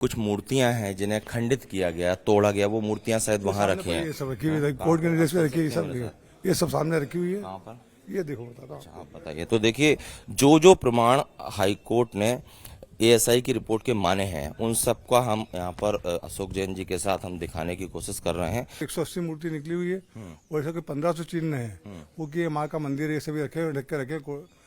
कुछ मूर्तियां हैं जिन्हें खंडित किया गया, तोड़ा गया, वो मूर्तियां शायद वहां रखी हैं। ये सब रखी हुई है, कोर्ट के निर्देश पे रखी हुई है, ये सब सामने रखी हुई है। कहाँ पर? ये देखो बताता हूँ। आप बताइए। तो देखिए, जो जो प्रमाण हाई कोर्ट ने एएसआई की रिपोर्ट के माने हैं, उन सब का हम यहाँ पर अशोक जैन जी के साथ हम दिखाने की कोशिश कर रहे हैं। 180 मूर्ति निकली हुई है और ऐसा कोई 1500 चिन्ह है वो कि ये माँ का मंदिर है, ये सभी रखे हुए ढक के रखे।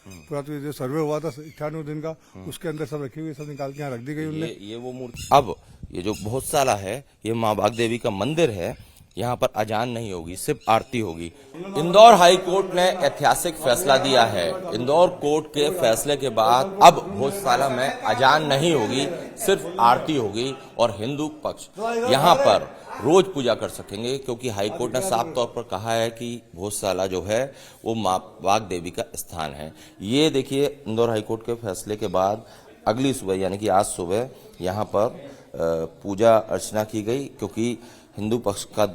पूरा तो जो सर्वे हुआ था 98 दिन का, उसके अंदर सब रखी हुई, सब निकाल के यहाँ रख दी गई उनने। ये वो मूर्ति, अब ये जो बहुत सारा है, ये माँ बाग देवी का मंदिर है। यहाँ पर अजान नहीं होगी, सिर्फ आरती होगी। इंदौर हाई कोर्ट ने ऐतिहासिक फैसला दिया है। इंदौर कोर्ट के फैसले के बाद अब भोजशाला में अजान नहीं होगी, सिर्फ आरती होगी और हिंदू पक्ष यहाँ पर रोज पूजा कर सकेंगे, क्योंकि हाई कोर्ट ने साफ तौर पर कहा है कि भोजशाला जो है वो माँ बाग देवी का स्थान है। ये देखिए, इंदौर हाई कोर्ट के फैसले के बाद अगली सुबह यानी कि आज सुबह यहाँ पर पूजा अर्चना की गई, क्योंकि हिंदू पक्ष का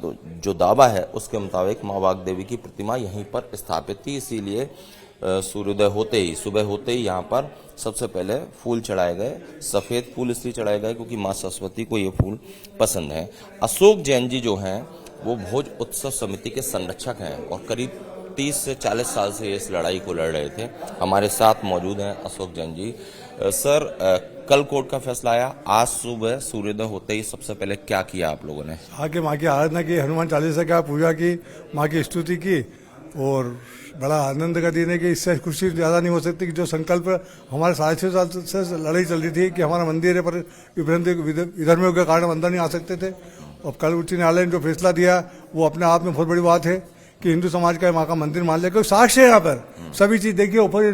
जो दावा है उसके मुताबिक माँ बाग देवी की प्रतिमा यहीं पर स्थापित थी। इसीलिए सूर्योदय होते ही, सुबह होते ही यहाँ पर सबसे पहले फूल चढ़ाए गए। सफेद फूल इसलिए चढ़ाए गए क्योंकि माँ सरस्वती को ये फूल पसंद है। अशोक जैन जी जो हैं वो भोज उत्सव समिति के संरक्षक हैं और करीब 30 से 40 साल से इस लड़ाई को लड़ रहे थे। हमारे साथ मौजूद हैं अशोक जैन जी। सर, कल कोर्ट का फैसला आया, आज सुबह सूर्योदय होते ही सबसे पहले क्या किया आप लोगों ने? आके माँ की आराधना की, हनुमान चालीसा का पूजा की, माँ की स्तुति की और बड़ा आनंद का दिन है कि इससे खुशी ज़्यादा नहीं हो सकती कि जो संकल्प हमारे 6.5 साल से लड़ाई चल रही थी कि हमारा मंदिर है पर विधर्मियों के कारण अंदर नहीं आ सकते थे। और कल उच्च न्यायालय ने जो फैसला दिया वो अपने आप में बहुत बड़ी बात है कि हिंदू समाज का माँ का मंदिर मान लिया। क्योंकि साक्ष्य है यहाँ पर, सभी चीज़ देखिए, ऊपर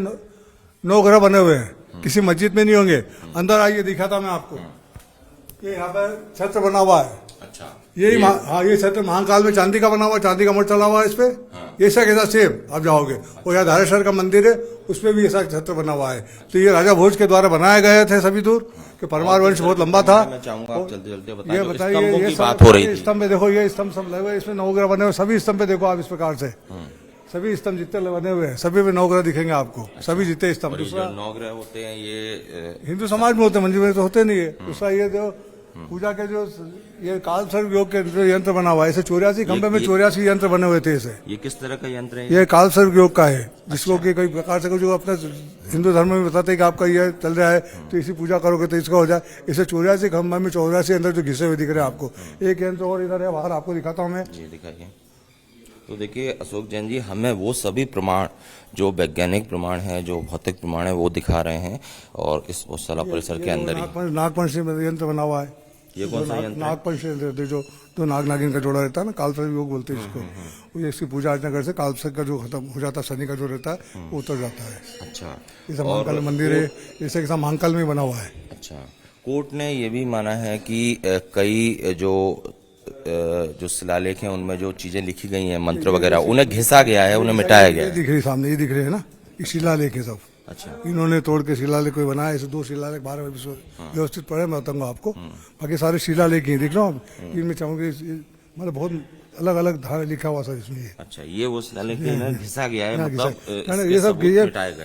9 ग्रह बने हुए हैं, किसी मस्जिद में नहीं होंगे। अंदर आइए, दिखा था मैं आपको कि यहाँ पर छत्र बना हुआ है। अच्छा, यही हाँ, ये छत्र महाकाल में चांदी का बना हुआ, चांदी का मोड़ चला हुआ है इस पे। ये ऐसा कैसा सेब आप जाओगे, और यहाँ धारेश्वर का मंदिर है, उसपे भी ऐसा छत्र बना हुआ है। तो ये राजा भोज के द्वारा बनाए गए थे सभी दूर, कि परमार वंश बहुत लंबा था। मैं चाहूंगा आप जल्दी जल्दी ये बताइए। बताइए, ये बात हो रही थी। स्तंभ में देखो, ये स्तंभ सब लगे हुए, इसमें 9 ग्रह बने हुए, सभी स्तंभ पे देखो आप इस प्रकार से, सभी स्तंभ जितने बने हुए हैं सभी में 9 ग्रह दिखेंगे आपको, सभी जितने स्तंभ। दूसरा 9 ग्रह होते हैं, ये हिंदू समाज में होते हैं, मंदिर में तो होते नहीं है। दूसरा ये जो पूजा के जो ये काल सर्व योग के जो यंत्र बना हुआ है, इसे 84 खंभे में 84 यंत्र बने हुए थे। इसे ये किस तरह का यंत्र है? ये काल सर्व योग का है, जिसको कि कई प्रकार से जो अपने हिंदू धर्म में बताते हैं कि आपका ये चल रहा है तो इसी पूजा करोगे तो इसका हो जाए। इसे 84 खंभे में 84 यंत्र जो घिसे हुए दिख रहे हैं आपको। एक यंत्र और इधर है, बाहर आपको दिखाता हूँ मैं। ये दिखाइए। तो देखिए अशोक जैन जी, हमें वो सभी प्रमाण जो वैज्ञानिक प्रमाण हैं, जो भौतिक प्रमाण है, वो दिखा रहे हैं और इस भोजशाला परिसर के अंदर ही नागपंच यंत्र बना हुआ है। ये कौन सा यंत्र? नागपंच यंत्र, जो नाग नागिन का जोड़ा रहता है ना, कालसर्प योग बोलते हैं इसको। वो इसकी पूजा अर्चना करने से कालसर्प का जो खत्म हो जाता है, शनि का जो रहता है वो उतर जाता है। अच्छा, ये सब महाकाल मंदिर है, इसे महाकाल में बना हुआ है। अच्छा, कोर्ट ने ये भी माना है कि कई जो शिलालेख हैं उनमें जो चीजें लिखी गई हैं, मंत्र वगैरह, उन्हें घिसा गया है, उन्हें मिटाया गया ये है। दिख रही सामने, ये दिख रहे हैं ना, ये शिलालेख है सब। अच्छा, इन्होंने तोड़ के शिलालेख कोई बनाया, ऐसे 2 शिलालेख 12 में व्यवस्थित पड़े, मैं बताऊंगा आपको। बाकी सारे शिलालेख ही दिख रहा हूँ, इनमें चाहूंगे मतलब बहुत अलग अलग धारा लिखा हुआ सर इसमें। अच्छा, ये वो शिलालेख घिसा गया है, मतलब ये सब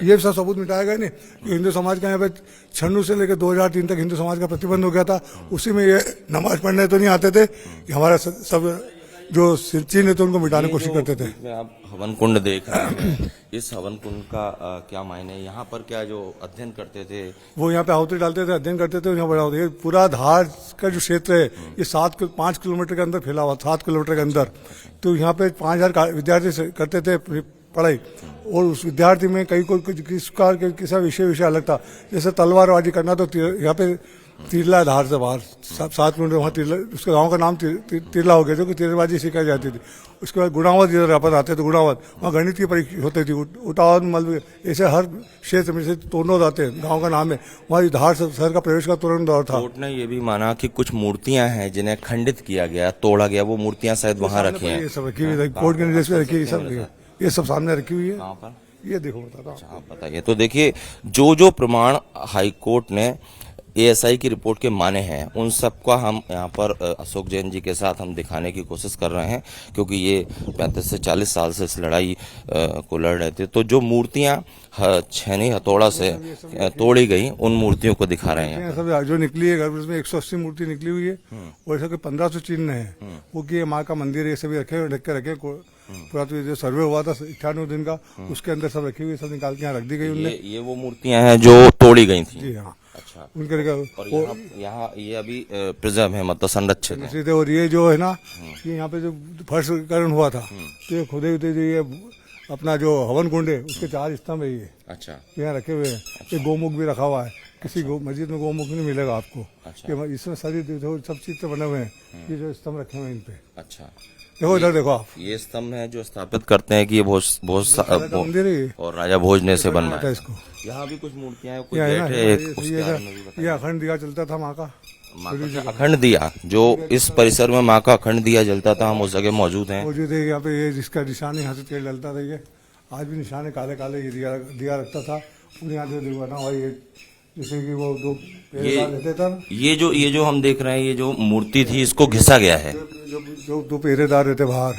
ये सब सबूत मिटाया गया नहीं। हिंदू समाज का यहाँ पे 96 से लेकर 2003 तक हिंदू समाज का प्रतिबंध हो गया था। उसी में ये नमाज पढ़ने तो नहीं आते थे, हमारा सब जो चिन्ह थे उनको मिटाने की कोशिश करते थे। इसमें आप हवन कुंड देख रहे हैं, इस हवन कुंड का क्या मायने है? यहाँ पर क्या जो अध्ययन करते थे वो यहाँ पे आहुति डालते थे, अध्ययन करते थे, यहाँ बड़ा होता है। पूरा धार का जो क्षेत्र है ये 5 किलोमीटर के अंदर फैला हुआ, 7 किलोमीटर के अंदर। तो यहाँ पे 5000 विद्यार्थी करते थे पढ़ाई, और उस विद्यार्थी में कई को किसी विषय अलग था। जैसे तलवारबाजी करना, तो यहाँ पे तिरला धार से बाहर 7 किलोमीटर वहाँ तिरला, उसके गांव का नाम तिरला हो गया, जो कि तीरबाजी सिखाई जाती थी। उसके बाद गुणावत इधर यहाँ पर आते थे, गुणावत वहाँ गणित की परीक्षा होती थी, उठावत मल, ऐसे हर क्षेत्र में से तोड़नोद आते हैं, गाँव का नाम है। वहाँ धार शहर का प्रवेश का तुरंत दौर था। कोर्ट ने ये भी माना कि कुछ मूर्तियां हैं जिन्हें खंडित किया गया, तोड़ा गया, वो मूर्तियां शायद वहाँ रखी हैं। ये सब रखी हुई है, कोर्ट के निर्देश पे रखी है, ये सब सामने रखी हुई है। कहाँ पर? ये देखो बताता हूँ। आप बताइए। तो देखिए, जो जो प्रमाण हाई कोर्ट ने एएसआई की रिपोर्ट के माने हैं उन सबका हम यहाँ पर अशोक जैन जी के साथ हम दिखाने की कोशिश कर रहे हैं, क्योंकि ये 35 से 40 साल से इस लड़ाई को लड़ रहे थे। तो जो मूर्तियां छेनी हथौड़ा से तोड़ी गई उन मूर्तियों को दिखा रहे हैं। सब जो निकली है घर में 180 मूर्ति निकली हुई है और ऐसा 1500 चिन्ह है वो कि माँ का मंदिर है, सभी रखे ढक के रखे। पूरा तो जो सर्वे हुआ था 98 दिन का उसके अंदर सब रखी हुई, सब निकाल के यहाँ रख दी गई उनने। ये वो मूर्तियां हैं जो तोड़ी गई थी। जी हाँ, अच्छा। उनके और यहाँ ये अभी प्रिजर्व है, मतलब संरक्षित है। और ये जो है ना, ये यहाँ पे जो फर्शकरण हुआ था तो ये खुदे हुए जो ये अपना जो हवन कुंड है उसके 4 स्तंभ है ये। अच्छा। यहाँ रखे हुए हैं। ये गोमुख भी रखा हुआ है, किसी मस्जिद में गोमुख नहीं मिलेगा आपको। अच्छा। इसमें सारी सब चित्र बने हुए हैं, ये जो स्तंभ रखे हुए हैं इन पे। अच्छा। देखो इधर देखो आप, ये स्तंभ है जो स्थापित करते हैं कि ये मंदिर है ये। और राजा भोज ने इसे बनवाया था इसको। यहाँ भी कुछ मूर्तियां हैं, ये अखंड दिया चलता था माँ का। अखंड दिया जो इस परिसर में माँ का अखंड दिया जलता था, हम उस जगह मौजूद हैं। मौजूद है यहाँ पे, ये जिसका निशान यहाँ से तेल डलता था, ये आज भी निशान है, काले काले ये दिया रखता था। और यहाँ जो बना हुआ ये जैसे कि वो 2 पहरेदार रहते थे। ये जो हम देख रहे हैं, ये जो मूर्ति थी इसको घिसा गया है। जो 2 पहरेदार रहते बाहर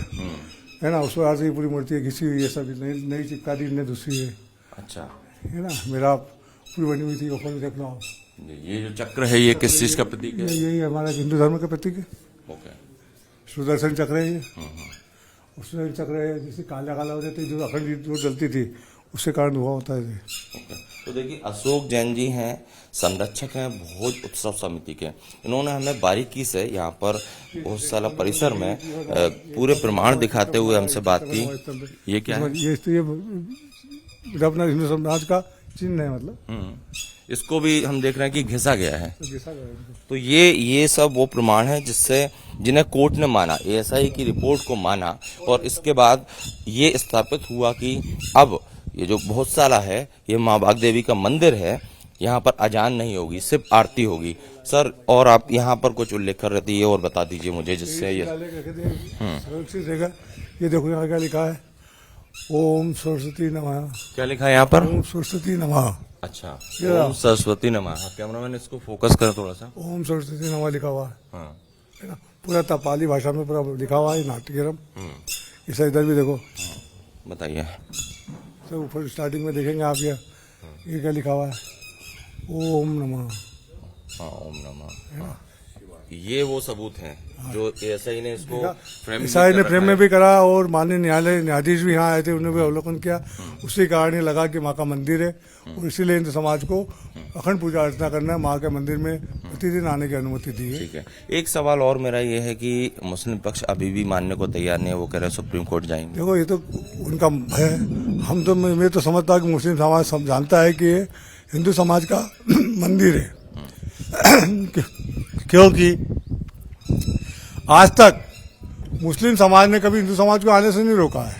है ना, उस वजह से पूरी मूर्ति घिसी हुई है, सब नई चिपका दी इनने दूसरी है। अच्छा। है ना, मेरा पूरी बनी हुई थी, ऊपर देख लो। ये जो चक्र है ये किस चीज का प्रतीक है? यही हमारा हिंदू धर्म का प्रतीक है। ओके। सुदर्शन चक्र है ये। सुदर्शन चक्र है, जैसे काला काला हो जाती, जो अखंड जो जलती थी उसके कारण हुआ होता है। तो देखिए, अशोक जैन जी हैं, संरक्षक हैं भोज उत्सव समिति के। इन्होंने हमें बारीकी से यहाँ पर भोजशाला परिसर में पूरे प्रमाण दिखाते हुए हमसे बात की। ये क्या है? ये अपना हिंदू समाज का चिन्ह है, मतलब इसको भी हम देख रहे हैं कि घिसा गया है। तो ये सब वो प्रमाण है जिससे जिन्हें कोर्ट ने माना, एएसआई की रिपोर्ट को माना, और इसके बाद ये स्थापित हुआ कि अब ये जो भोजशाला है ये माँ बाग देवी का मंदिर है, यहाँ पर अजान नहीं होगी, सिर्फ आरती होगी। सर, और आप यहाँ पर कुछ उल्लेख कर रहे थे, ये और बता दीजिए मुझे, जिससे ये देखो यहाँ क्या लिखा है, ओम सरस्वती नमः। क्या लिखा है यहाँ पर? ओम सरस्वती नमः। अच्छा, ओम सरस्वती नमः। कैमरामैन इसको फोकस कर थोड़ा सा। ओम सरस्वती नमः लिखा हुआ हाँ। है ना, पूरा पाली भाषा में पूरा लिखा हुआ है, नाट्यगरम। ऐसा इधर भी देखो, बताइए। तो ऊपर स्टार्टिंग में देखेंगे आप, ये क्या लिखा हुआ है, ओम नमः। हाँ, ओम नमः। ये वो सबूत हैं जो एएसआई ने इसको फ्रेम में भी करा, और माननीय न्यायालय न्यायाधीश भी यहाँ आए थे, उन्होंने भी अवलोकन किया। उसी कारण ये लगा कि माँ का मंदिर है, और इसीलिए हिंदू समाज को अखंड पूजा अर्चना करना है, माँ के मंदिर में प्रतिदिन आने की अनुमति दी है। ठीक है। एक सवाल और मेरा ये है कि मुस्लिम पक्ष अभी भी मानने को तैयार नहीं है, वो कह रहे हैं सुप्रीम कोर्ट जाएंगे। देखो, ये तो उनका है, हम तो मैं तो समझता हूँ कि मुस्लिम समाज सब जानता है कि ये हिंदू समाज का मंदिर है। क्योंकि आज तक मुस्लिम समाज ने कभी हिंदू समाज को आने से नहीं रोका है।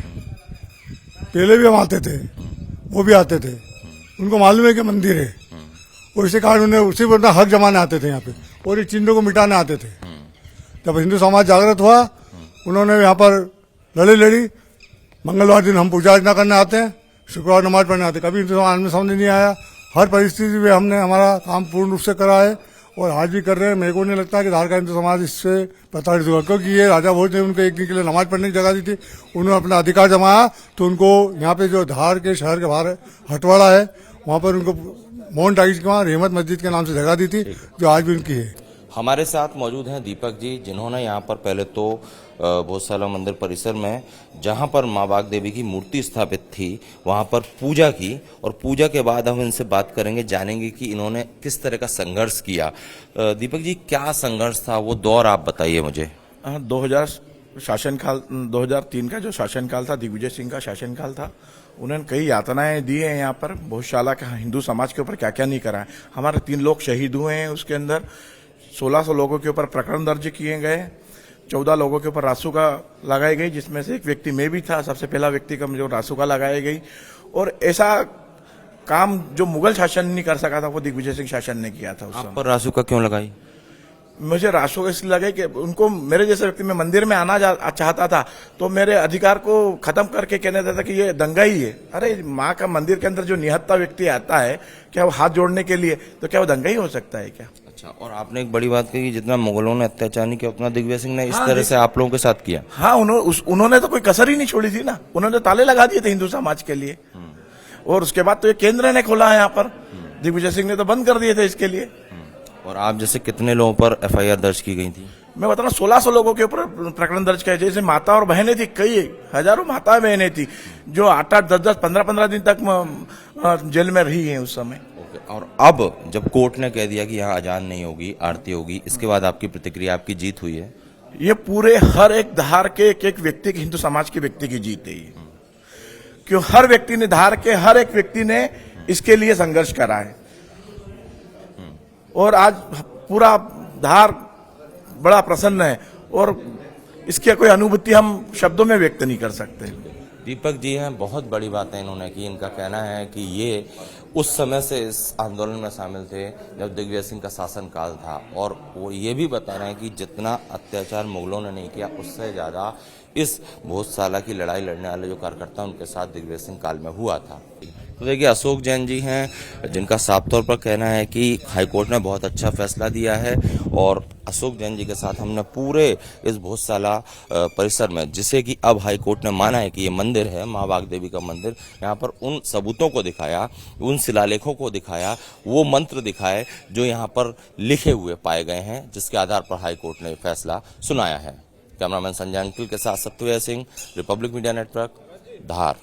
पहले भी हम आते थे, वो भी आते थे, उनको मालूम है कि मंदिर है, और इसी कारण उन्हें उसी पर हक जमाने आते थे यहाँ पे, और ये चिन्हों को मिटाने आते थे। जब हिंदू समाज जागृत हुआ, उन्होंने यहाँ पर लड़ी। मंगलवार दिन हम पूजा अर्चना करने आते हैं, शुक्रवार नमाज पढ़ने आते हैं। कभी हिंदू समाज में समझ नहीं आया। हर परिस्थिति में हमने हमारा काम पूर्ण रूप से करा है, और आज भी कर रहे हैं। मेरे को नहीं लगता कि धार का हिंदू समाज इससे प्रताड़ित होगा, क्योंकि ये राजा भोज ने उनको एक दिन के लिए नमाज पढ़ने की जगह दी थी। उन्होंने अपना अधिकार जमाया, तो उनको यहाँ पे जो धार के शहर के बाहर हटवाड़ा है, वहाँ पर उनको मोहन टाइज के वहाँ रहमत मस्जिद के नाम से जगह दी थी, जो आज भी उनकी है। हमारे साथ मौजूद हैं दीपक जी, जिन्होंने यहाँ पर पहले तो भोजशाला मंदिर परिसर में जहाँ पर माँ बाग देवी की मूर्ति स्थापित थी वहाँ पर पूजा की, और पूजा के बाद हम इनसे बात करेंगे, जानेंगे कि इन्होंने किस तरह का संघर्ष किया। दीपक जी, क्या संघर्ष था, वो दौर आप बताइए मुझे। 2003 का जो शासनकाल था, दिग्विजय सिंह का शासनकाल था। उन्होंने कई यातनाएं दी हैं यहाँ पर भोजशाला के हिंदू समाज के ऊपर, क्या क्या नहीं करा है। हमारे 3 लोग शहीद हुए हैं, उसके अंदर 1600 लोगों के ऊपर प्रकरण दर्ज किए गए, 14 लोगों के ऊपर रासुका लगाई गई, जिसमें से एक व्यक्ति मैं भी था, सबसे पहला व्यक्ति का जो रासुका लगाई गई। और ऐसा काम जो मुगल शासन नहीं कर सका था, वो दिग्विजय सिंह शासन ने किया था। आप पर रासुका क्यों लगाई? मुझे राशों इसलिए लगे कि उनको मेरे जैसे व्यक्ति में मंदिर में आना चाहता था तो मेरे अधिकार को खत्म करके कहने देता कि ये दंगा ही है। अरे माँ का मंदिर के अंदर जो निहत्था व्यक्ति आता है क्या वो हाथ जोड़ने के लिए, तो क्या वो दंगा ही हो सकता है क्या? अच्छा, और आपने एक बड़ी बात कही कि जितना मुगलों ने अत्याचार नहीं किया उतना दिग्विजय सिंह ने इस तरह से आप लोगों के साथ किया। हाँ, उन्होंने तो कोई कसर ही नहीं छोड़ी थी ना, उन्होंने ताले लगा दिए थे हिंदू समाज के लिए। और उसके बाद तो ये केंद्र ने खोला है यहाँ पर, दिग्विजय सिंह ने तो बंद कर दिए थे इसके लिए। और आप जैसे कितने लोगों पर एफआईआर दर्ज की गई थी? मैं बता रहा हूँ 1600 लोगों के ऊपर प्रकरण दर्ज किया, जैसे माता और बहनें थी, कई हजारों माता बहनें थी जो 8-8, 10-10, 15-15 दिन तक जेल में रही हैं उस समय। और अब जब कोर्ट ने कह दिया कि यहाँ अजान नहीं होगी, आरती होगी, इसके बाद आपकी प्रतिक्रिया, आपकी जीत हुई है? ये पूरे हर एक धार के एक व्यक्ति की, हिंदू समाज के व्यक्ति की जीत है ये, क्यों हर व्यक्ति ने, धार के हर एक व्यक्ति ने इसके लिए संघर्ष करा है। और आज पूरा धार बड़ा प्रसन्न है और इसकी कोई अनुभूति हम शब्दों में व्यक्त नहीं कर सकते। दीपक जी हैं, बहुत बड़ी बातें इन्होंने की। इनका कहना है कि ये उस समय से इस आंदोलन में शामिल थे जब दिग्विजय सिंह का शासनकाल था, और वो ये भी बता रहे हैं कि जितना अत्याचार मुगलों ने नहीं किया उससे ज्यादा इस भोजशाला की लड़ाई लड़ने वाले जो कार्यकर्ता उनके साथ दिग्विजय सिंह काल में हुआ था। तो देखिए, अशोक जैन जी हैं जिनका साफ तौर पर कहना है कि हाईकोर्ट ने बहुत अच्छा फैसला दिया है, और अशोक जैन जी के साथ हमने पूरे इस भोजशाला परिसर में, जिसे कि अब हाईकोर्ट ने माना है कि ये मंदिर है, माँ बागदेवी का मंदिर, यहाँ पर उन सबूतों को दिखाया, उन शिलालेखों को दिखाया, वो मंत्र दिखाए जो यहाँ पर लिखे हुए पाए गए हैं, जिसके आधार पर हाईकोर्ट ने फैसला सुनाया है। कैमरामैन संजय अंकिल के साथ Satyavedu Singh, Republic media network, धार।